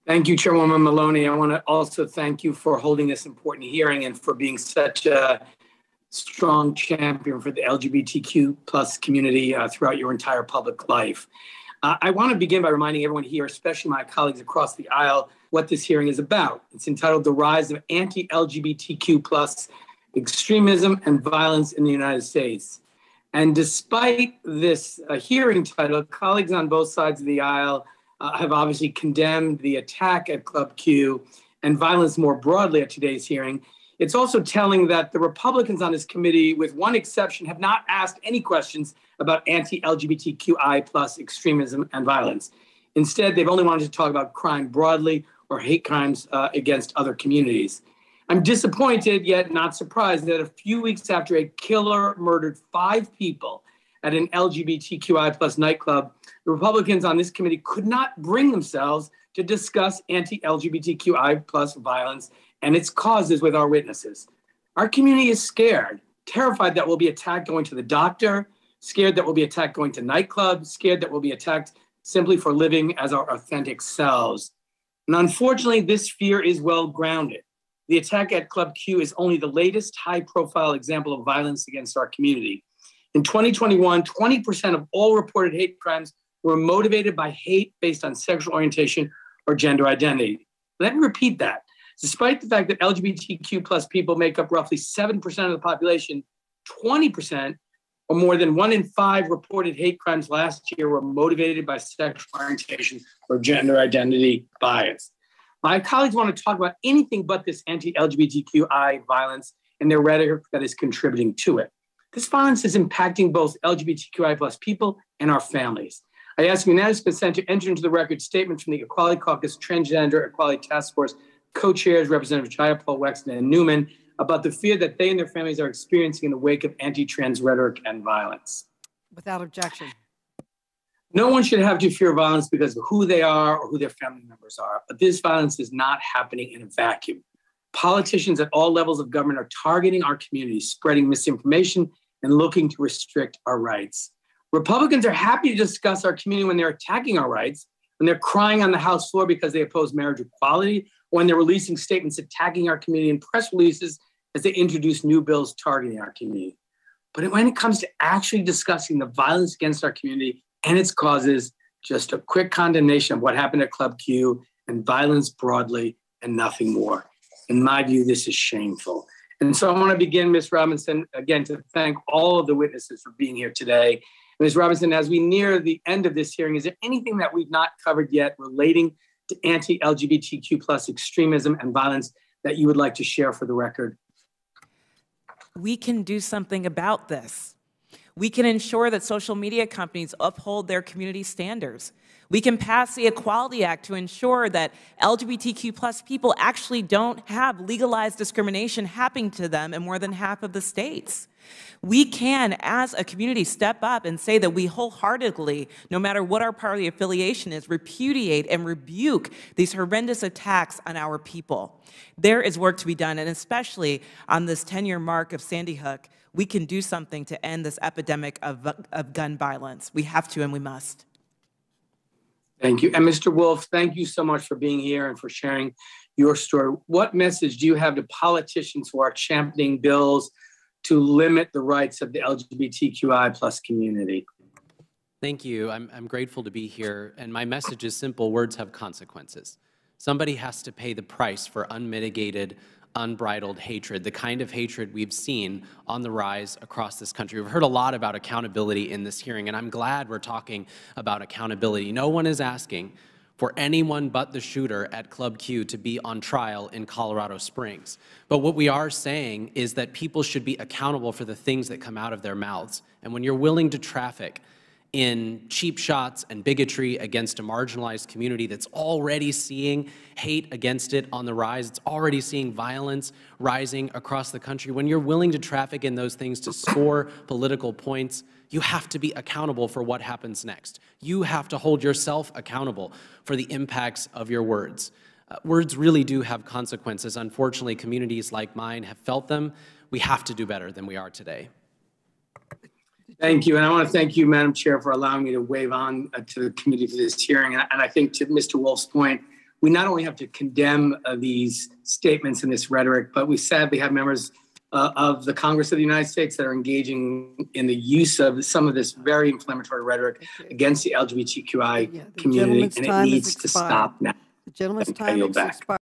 Thank you, Chairwoman Maloney. I want to also thank you for holding this important hearing and for being such a strong champion for the LGBTQ plus community throughout your entire public life. I want to begin by reminding everyone here, especially my colleagues across the aisle, what this hearing is about. It's entitled The Rise of Anti-LGBTQ plus Extremism and Violence in the United States. And despite this hearing title, colleagues on both sides of the aisle have obviously condemned the attack at Club Q and violence more broadly at today's hearing. It's also telling that the Republicans on this committee, with one exception, have not asked any questions about anti-LGBTQI plus extremism and violence. Instead, they've only wanted to talk about crime broadly or hate crimes against other communities. I'm disappointed, yet not surprised, that a few weeks after a killer murdered 5 people at an LGBTQI plus nightclub, the Republicans on this committee could not bring themselves to discuss anti-LGBTQI plus violence and its causes with our witnesses. Our community is scared, terrified that we'll be attacked going to the doctor, scared that we'll be attacked going to nightclubs, scared that we'll be attacked simply for living as our authentic selves. And unfortunately, this fear is well grounded. The attack at Club Q is only the latest high-profile example of violence against our community. In 2021, 20% of all reported hate crimes were motivated by hate based on sexual orientation or gender identity. Let me repeat that. Despite the fact that LGBTQ plus people make up roughly 7% of the population, 20%, or more than 1 in 5 reported hate crimes last year were motivated by sexual orientation or gender identity bias. My colleagues want to talk about anything but this anti-LGBTQI violence and their rhetoric that is contributing to it. This violence is impacting both LGBTQI plus people and our families. I ask unanimous consent to enter into the record statement from the Equality Caucus Transgender Equality Task Force co-chairs, Representatives Jayapal, Wexton, and Newman, about the fear that they and their families are experiencing in the wake of anti-trans rhetoric and violence. Without objection. No one should have to fear violence because of who they are or who their family members are, but this violence is not happening in a vacuum. Politicians at all levels of government are targeting our communities, spreading misinformation, and looking to restrict our rights. Republicans are happy to discuss our community when they're attacking our rights, when they're crying on the House floor because they oppose marriage equality, when they're releasing statements attacking our community in press releases as they introduce new bills targeting our community. But when it comes to actually discussing the violence against our community and its causes, just a quick condemnation of what happened at Club Q and violence broadly and nothing more. In my view, this is shameful. And so I want to begin, Ms. Robinson, again, to thank all of the witnesses for being here today. Ms. Robinson, as we near the end of this hearing, is there anything that we've not covered yet relating to anti-LGBTQ plus extremism and violence that you would like to share for the record? We can do something about this. We can ensure that social media companies uphold their community standards. We can pass the Equality Act to ensure that LGBTQ plus people actually don't have legalized discrimination happening to them in more than half of the states. We can, as a community, step up and say that we wholeheartedly, no matter what our party affiliation is, repudiate and rebuke these horrendous attacks on our people. There is work to be done, and especially on this 10-year mark of Sandy Hook, we can do something to end this epidemic of gun violence. We have to and we must. Thank you. And Mr. Wolf, thank you so much for being here and for sharing your story. What message do you have to politicians who are championing bills to limit the rights of the LGBTQI plus community? Thank you. I'm grateful to be here. And my message is simple: words have consequences. Somebody has to pay the price for unmitigated, unbridled hatred, the kind of hatred we've seen on the rise across this country. We've heard a lot about accountability in this hearing, and I'm glad we're talking about accountability. No one is asking for anyone but the shooter at Club Q to be on trial in Colorado Springs. But what we are saying is that people should be accountable for the things that come out of their mouths. And when you're willing to traffic in cheap shots and bigotry against a marginalized community that's already seeing hate against it on the rise, it's already seeing violence rising across the country, when you're willing to traffic in those things to score political points, you have to be accountable for what happens next. You have to hold yourself accountable for the impacts of your words. Words really do have consequences. Unfortunately, communities like mine have felt them. We have to do better than we are today. Thank you. And I want to thank you, Madam Chair, for allowing me to wave on to the committee for this hearing. And I think to Mr. Wolf's point, we not only have to condemn these statements and this rhetoric, but we sadly have members of the Congress of the United States that are engaging in the use of some of this very inflammatory rhetoric against the LGBTQI community, and it needs to stop now. The gentleman's time has expired.